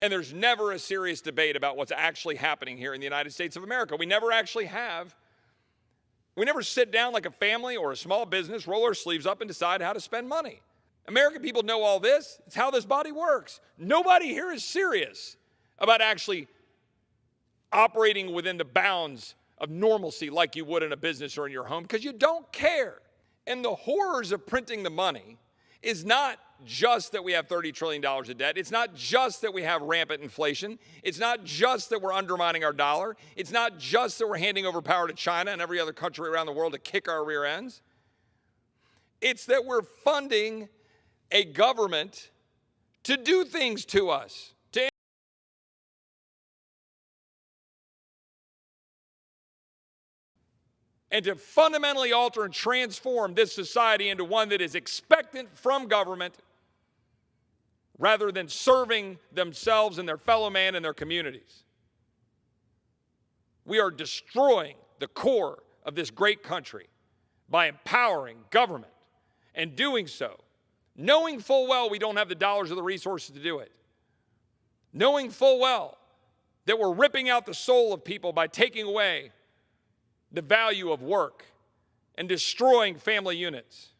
And there's never a serious debate about what's actually happening here in the United States of America. We never sit down like a family or a small business, roll our sleeves up and decide how to spend money. American people know all this. It's how this body works. Nobody here is serious about actually operating within the bounds of normalcy like you would in a business or in your home, because you don't care. And the horrors of printing the money is not just that we have $30 trillion of debt. It's not just that we have rampant inflation. It's not just that we're undermining our dollar. It's not just that we're handing over power to China and every other country around the world to kick our rear ends. It's that we're funding a government to do things to us, and to fundamentally alter and transform this society into one that is expectant from government rather than serving themselves and their fellow man and their communities. We are destroying the core of this great country by empowering government, and doing so knowing full well we don't have the dollars or the resources to do it, knowing full well that we're ripping out the soul of people by taking away the value of work and destroying family units,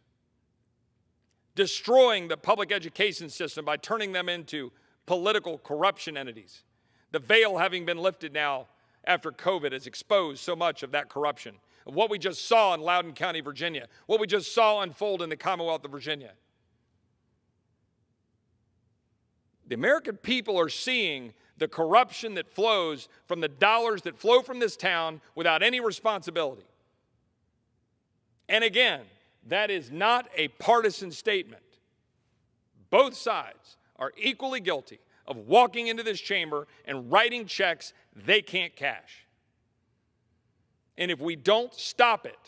destroying the public education system by turning them into political corruption entities. The veil having been lifted now after COVID has exposed so much of that corruption, of what we just saw in Loudoun County, Virginia, what we just saw unfold in the Commonwealth of Virginia. The American people are seeing the corruption that flows from the dollars that flow from this town without any responsibility. And again, that is not a partisan statement. Both sides are equally guilty of walking into this chamber and writing checks they can't cash. And if we don't stop it,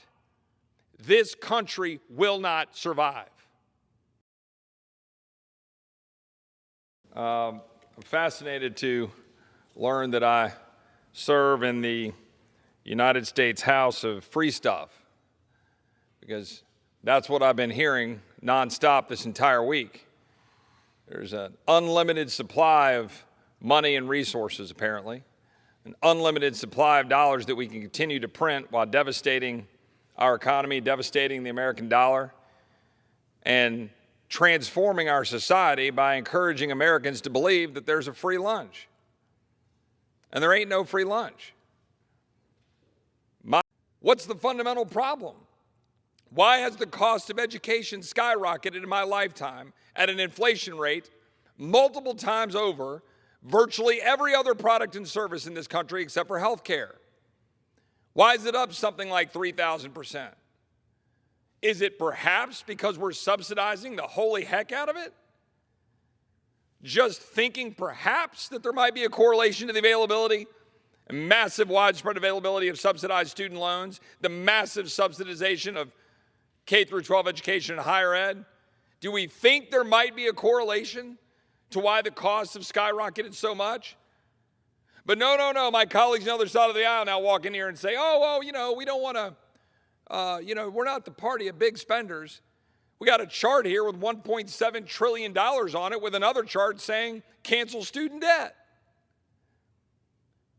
this country will not survive. I'm fascinated to learn that I serve in the United States House of Free Stuff, because that's what I've been hearing nonstop this entire week. There's an unlimited supply of money and resources, apparently, an unlimited supply of dollars that we can continue to print while devastating our economy, devastating the American dollar, and transforming our society by encouraging Americans to believe that there's a free lunch. And there ain't no free lunch. What's the fundamental problem? Why has the cost of education skyrocketed in my lifetime at an inflation rate multiple times over virtually every other product and service in this country except for health care? Why is it up something like 3,000%? Is it perhaps because we're subsidizing the holy heck out of it? Just thinking perhaps that there might be a correlation to the availability, massive widespread availability of subsidized student loans, the massive subsidization of K through 12 education and higher ed? Do we think there might be a correlation to why the costs have skyrocketed so much? But no. My colleagues on the other side of the aisle now walk in here and say, oh, well, we don't want to, we're not the party of big spenders. We got a chart here with $1.7 trillion on it with another chart saying cancel student debt.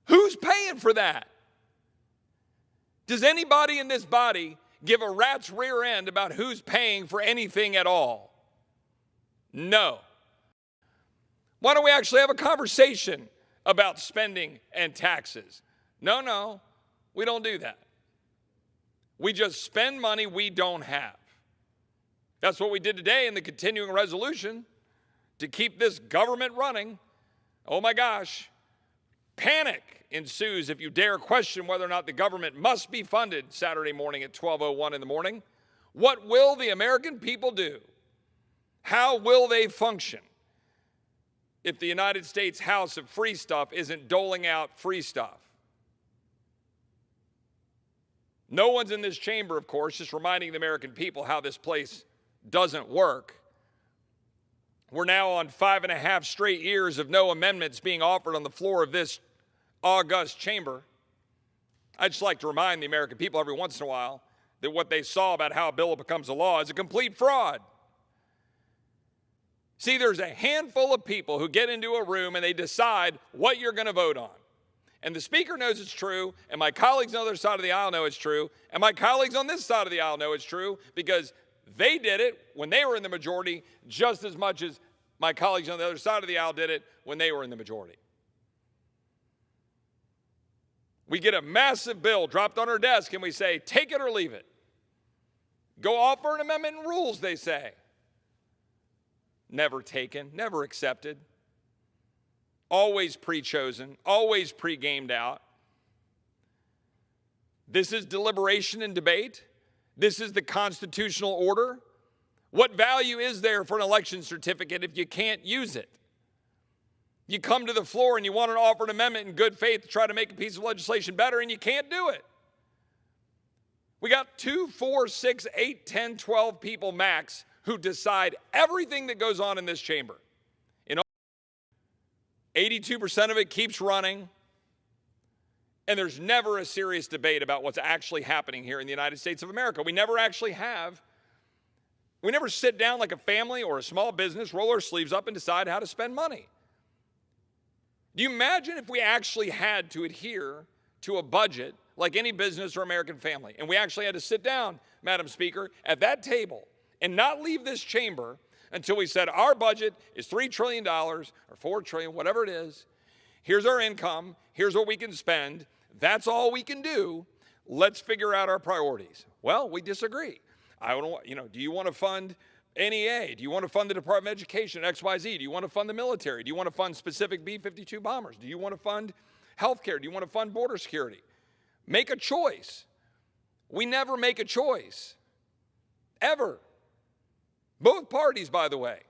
Who's paying for that? Does anybody in this body give a rat's rear end about who's paying for anything at all? No. Why don't we actually have a conversation about spending and taxes? No, we don't do that. We just spend money we don't have. That's what we did today in the continuing resolution to keep this government running. Oh my gosh, panic ensues if you dare question whether or not the government must be funded Saturday morning at 12:01 in the morning. What will the American people do? How will they function if the United States House of Free Stuff isn't doling out free stuff? No one's in this chamber, of course, just reminding the American people how this place doesn't work. We're now on 5.5 straight years of no amendments being offered on the floor of this august chamber. I'd just like to remind the American people every once in a while that what they saw about how a bill becomes a law is a complete fraud. See, there's a handful of people who get into a room and they decide what you're going to vote on. And the speaker knows it's true, and my colleagues on the other side of the aisle know it's true, and my colleagues on this side of the aisle know it's true because they did it when they were in the majority just as much as my colleagues on the other side of the aisle did it when they were in the majority. We get a massive bill dropped on our desk and we say, take it or leave it. Go offer an amendment in rules, they say. Never taken, never accepted. Always pre-chosen, always pre-gamed out. This is deliberation and debate. This is the constitutional order. What value is there for an election certificate if you can't use it? You come to the floor and you want to offer an amendment in good faith to try to make a piece of legislation better, and you can't do it. We got 2, 4, 6, 8, 10, 12 people max who decide everything that goes on in this chamber. 82% of it keeps running, and there's never a serious debate about what's actually happening here in the United States of America. We never sit down like a family or a small business, roll our sleeves up and decide how to spend money. Do you imagine if we actually had to adhere to a budget like any business or American family, and we actually had to sit down, Madam Speaker, at that table and not leave this chamber until we said our budget is $3 trillion or $4 trillion, whatever it is. Here's our income. Here's what we can spend. That's all we can do. Let's figure out our priorities. Well, we disagree. Do you want to fund NEA? Do you want to fund the Department of Education, XYZ? Do you want to fund the military? Do you want to fund specific B-52 bombers? Do you want to fund healthcare? Do you want to fund border security? Make a choice. We never make a choice, ever. Both parties, by the way,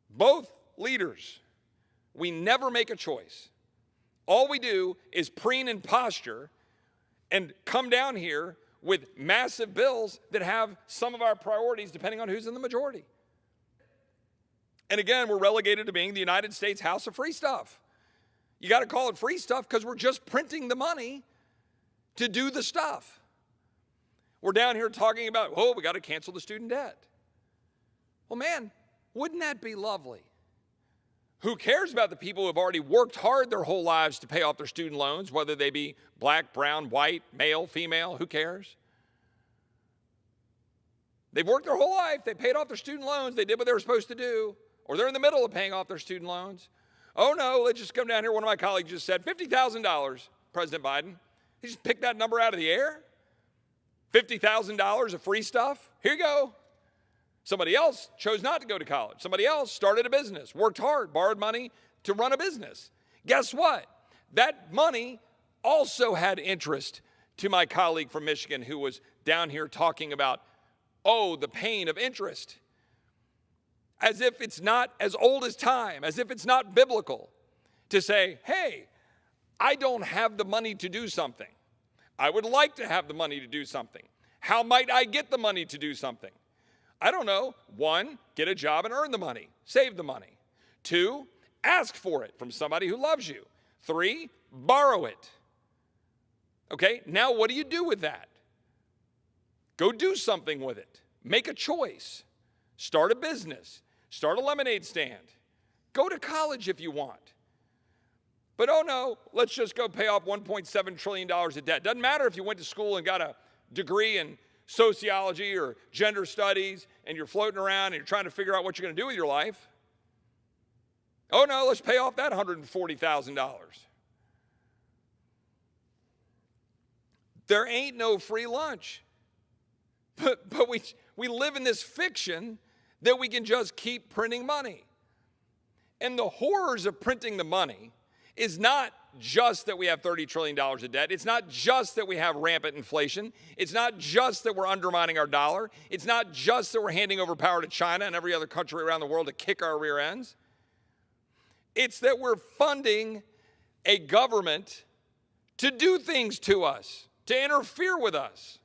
both leaders, we never make a choice. All we do is preen and posture and come down here with massive bills that have some of our priorities depending on who's in the majority. And again, we're relegated to being the United States House of Free Stuff. You got to call it free stuff because we're just printing the money to do the stuff. We're down here talking about, we got to cancel the student debt. Well, man, wouldn't that be lovely? Who cares about the people who have already worked hard their whole lives to pay off their student loans, whether they be black, brown, white, male, female, who cares? They've worked their whole life, they paid off their student loans, they did what they were supposed to do, or they're in the middle of paying off their student loans. Oh no, let's just come down here. One of my colleagues just said $50,000, President Biden. He just picked that number out of the air. $50,000 of free stuff, here you go. Somebody else chose not to go to college. Somebody else started a business, worked hard, borrowed money to run a business. Guess what? That money also had interest to my colleague from Michigan who was down here talking about, the pain of interest. As if it's not as old as time, as if it's not biblical to say, hey, I don't have the money to do something. I would like to have the money to do something. How might I get the money to do something? I don't know. 1, get a job and earn the money, save the money. 2, ask for it from somebody who loves you. 3, borrow it. Okay, now what do you do with that? Go do something with it. Make a choice. Start a business. Start a lemonade stand. Go to college if you want. But let's just go pay off $1.7 trillion of debt. Doesn't matter if you went to school and got a degree in sociology or gender studies and you're floating around and you're trying to figure out what you're going to do with your life. Let's pay off that $140,000. There ain't no free lunch. But we live in this fiction that we can just keep printing money. And the horrors of printing the money is not just that we have $30 trillion of debt. It's not just that we have rampant inflation. It's not just that we're undermining our dollar. It's not just that we're handing over power to China and every other country around the world to kick our rear ends. It's that we're funding a government to do things to us, to interfere with us.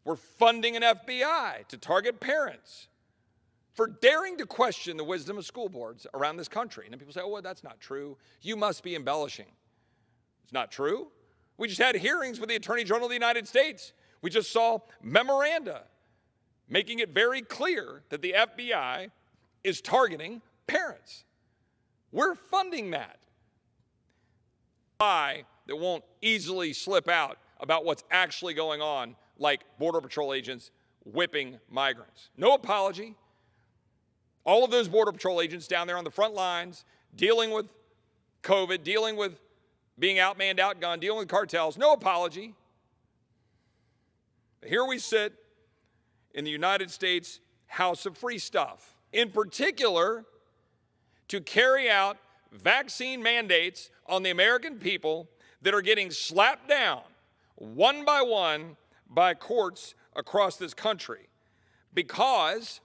We're funding an FBI to target parents for daring to question the wisdom of school boards around this country. And then people say, that's not true. You must be embellishing. It's not true. We just had hearings with the Attorney General of the United States. We just saw memoranda making it very clear that the FBI is targeting parents. We're funding that. Lie that won't easily slip out about what's actually going on, like Border Patrol agents whipping migrants. No apology. All of those Border Patrol agents down there on the front lines, dealing with COVID, dealing with being outmanned, outgunned, dealing with cartels, no apology. But here we sit in the United States House of Free Stuff, in particular to carry out vaccine mandates on the American people that are getting slapped down one by courts across this country. Because,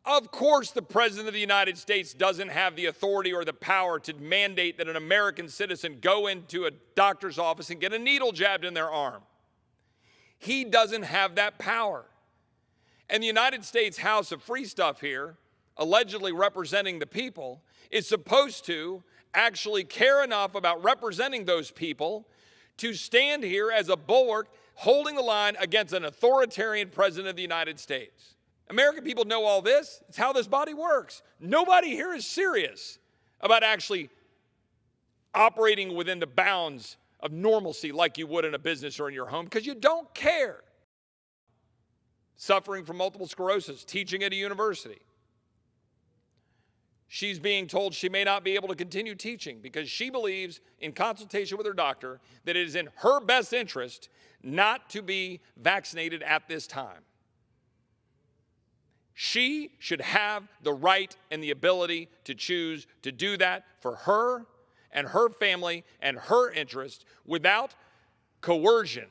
of course, the President of the United States doesn't have the authority or the power to mandate that an American citizen go into a doctor's office and get a needle jabbed in their arm. He doesn't have that power. And the United States House of Free Stuff here, allegedly representing the people, is supposed to actually care enough about representing those people to stand here as a bulwark holding the line against an authoritarian president of the United States. American people know all this. It's how this body works. Nobody here is serious about actually operating within the bounds of normalcy like you would in a business or in your home, because you don't care. Suffering from multiple sclerosis, teaching at a university. She's being told she may not be able to continue teaching because she believes, in consultation with her doctor, that it is in her best interest not to be vaccinated at this time. She should have the right and the ability to choose to do that for her and her family and her interest without coercion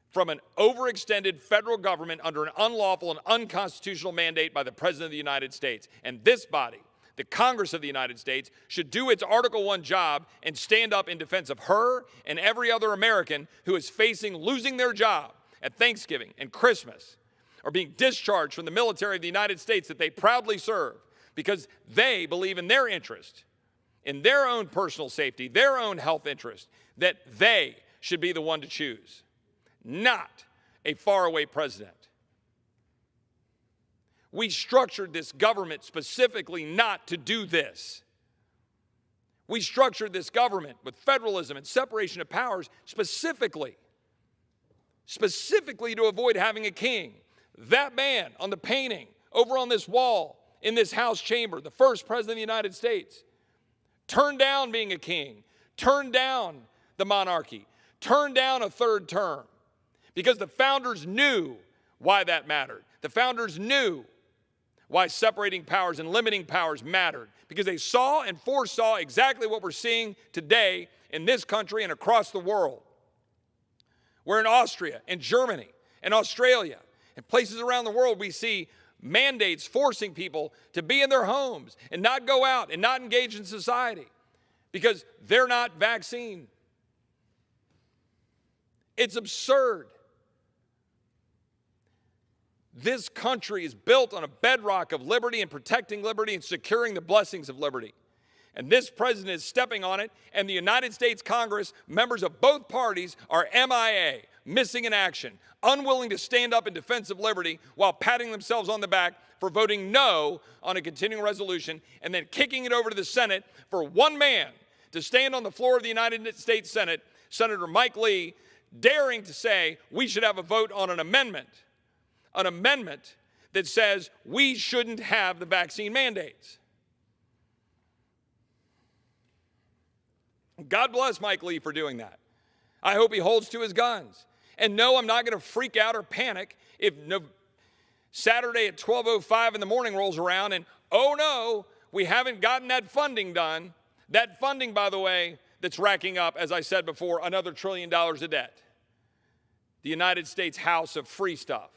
from an overextended federal government under an unlawful and unconstitutional mandate by the President of the United States. And this body, the Congress of the United States, should do its Article I job and stand up in defense of her and every other American who is facing losing their job at Thanksgiving and Christmas, or being discharged from the military of the United States that they proudly serve because they believe in their interest, in their own personal safety, their own health interest, that they should be the one to choose, not a faraway president. We structured this government specifically not to do this. We structured this government with federalism and separation of powers specifically to avoid having a king. That man on the painting over on this wall in this House chamber, the first president of the United States, turned down being a king, turned down the monarchy, turned down a third term because the founders knew why that mattered. The founders knew why separating powers and limiting powers mattered, because they saw and foresaw exactly what we're seeing today in this country and across the world. Where in Austria and Germany and Australia and places around the world, we see mandates forcing people to be in their homes and not go out and not engage in society because they're not vaccinated. It's absurd. This country is built on a bedrock of liberty and protecting liberty and securing the blessings of liberty. And this president is stepping on it, and the United States Congress, members of both parties, are MIA, missing in action, unwilling to stand up in defense of liberty while patting themselves on the back for voting no on a continuing resolution and then kicking it over to the Senate for one man to stand on the floor of the United States Senate, Senator Mike Lee, daring to say we should have a vote on an amendment that says we shouldn't have the vaccine mandates. God bless Mike Lee for doing that. I hope he holds to his guns. And no, I'm not going to freak out or panic if Saturday at 12:05 in the morning rolls around and, oh no, we haven't gotten that funding done. That funding, by the way, that's racking up, as I said before, another $1 trillion of debt. The United States House of Free Stuff.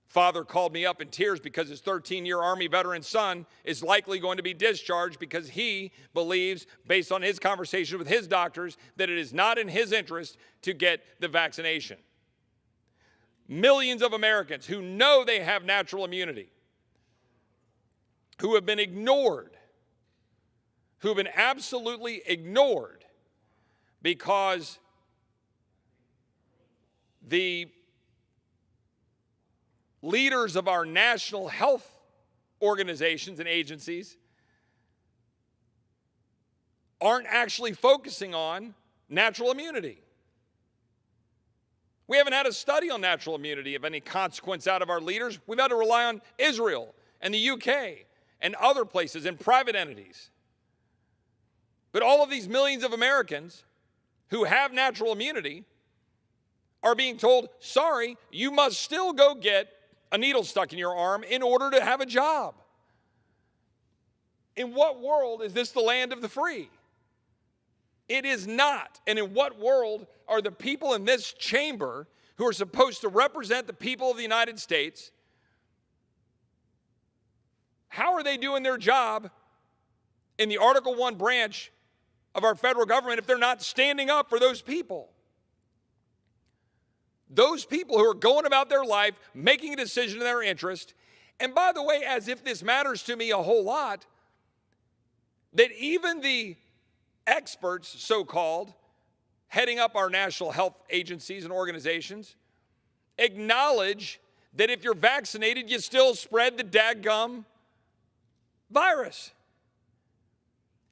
Father called me up in tears because his 13-year Army veteran son is likely going to be discharged because he believes, based on his conversation with his doctors, that it is not in his interest to get the vaccination. Millions of Americans who know they have natural immunity, who have been ignored, who have been absolutely ignored because the leaders of our national health organizations and agencies aren't actually focusing on natural immunity. We haven't had a study on natural immunity of any consequence out of our leaders. We've had to rely on Israel and the UK and other places and private entities. But all of these millions of Americans who have natural immunity are being told, sorry, you must still go get a needle stuck in your arm in order to have a job. In what world is this the land of the free? It is not. And in what world are the people in this chamber who are supposed to represent the people of the United States, how are they doing their job in the Article 1 branch of our federal government if they're not standing up for those people? Those people who are going about their life, making a decision in their interest. And by the way, as if this matters to me a whole lot, that even the experts, so-called, heading up our national health agencies and organizations, acknowledge that if you're vaccinated, you still spread the dadgum virus.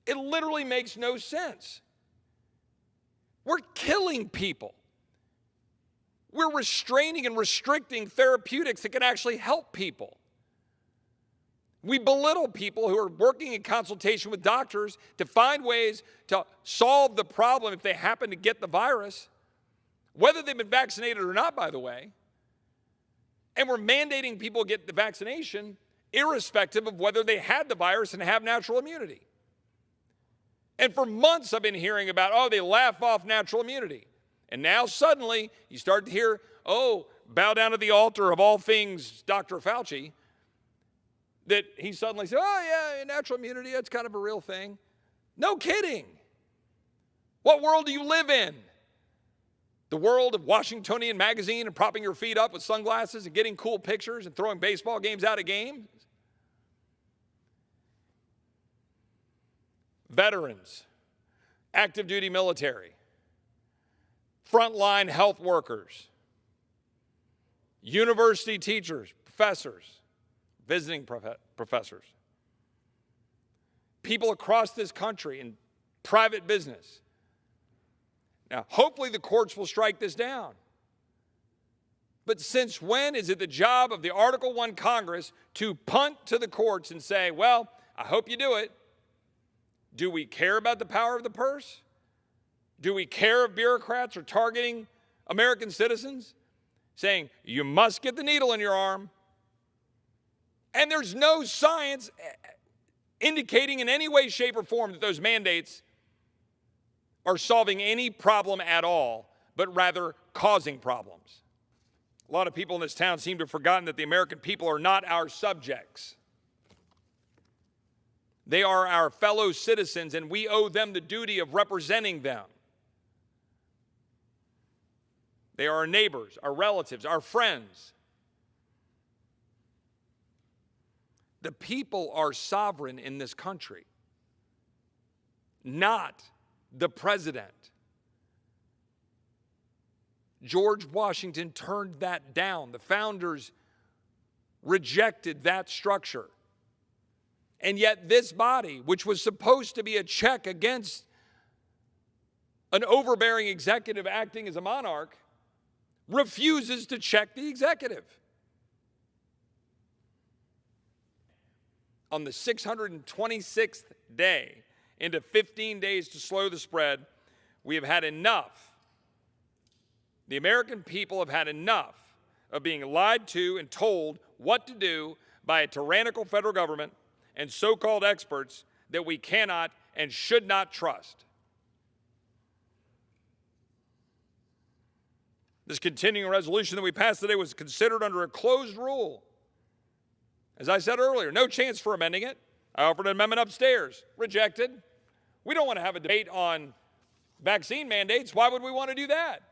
It literally makes no sense. We're killing people. We're restraining and restricting therapeutics that can actually help people. We belittle people who are working in consultation with doctors to find ways to solve the problem if they happen to get the virus, whether they've been vaccinated or not, by the way. And we're mandating people get the vaccination irrespective of whether they had the virus and have natural immunity. And for months I've been hearing about, oh, they laugh off natural immunity. And now suddenly you start to hear, oh, bow down to the altar of all things Dr. Fauci, that he suddenly said, oh, yeah, natural immunity, that's kind of a real thing. No kidding. What world do you live in? The world of Washingtonian magazine and propping your feet up with sunglasses and getting cool pictures and throwing baseball games out of games? Veterans, active duty military, frontline health workers, university teachers, professors, visiting professors, people across this country in private business. Now, hopefully the courts will strike this down. But since when is it the job of the Article 1 Congress to punt to the courts and say, well, I hope you do it. Do we care about the power of the purse? Do we care if bureaucrats are targeting American citizens, saying, you must get the needle in your arm? And there's no science indicating in any way, shape, or form that those mandates are solving any problem at all, but rather causing problems. A lot of people in this town seem to have forgotten that the American people are not our subjects. They are our fellow citizens, and we owe them the duty of representing them. They are our neighbors, our relatives, our friends. The people are sovereign in this country, not the president. George Washington turned that down. The founders rejected that structure. And yet this body, which was supposed to be a check against an overbearing executive acting as a monarch, refuses to check the executive. On the 626th day, into 15 days to slow the spread, we have had enough. The American people have had enough of being lied to and told what to do by a tyrannical federal government and so-called experts that we cannot and should not trust. This continuing resolution that we passed today was considered under a closed rule. As I said earlier, no chance for amending it. I offered an amendment upstairs, rejected. We don't want to have a debate on vaccine mandates. Why would we want to do that?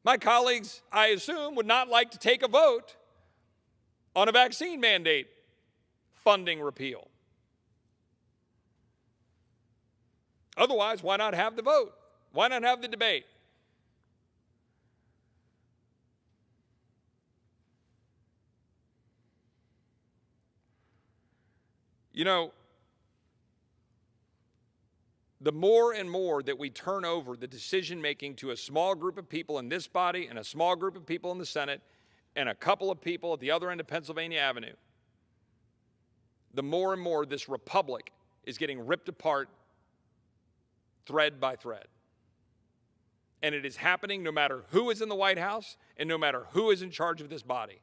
My colleagues, I assume, would not like to take a vote on a vaccine mandate funding repeal. Otherwise, why not have the vote? Why not have the debate? You know, the more and more that we turn over the decision making to a small group of people in this body and a small group of people in the Senate and a couple of people at the other end of Pennsylvania Avenue, the more and more this republic is getting ripped apart thread by thread. And it is happening no matter who is in the White House and no matter who is in charge of this body.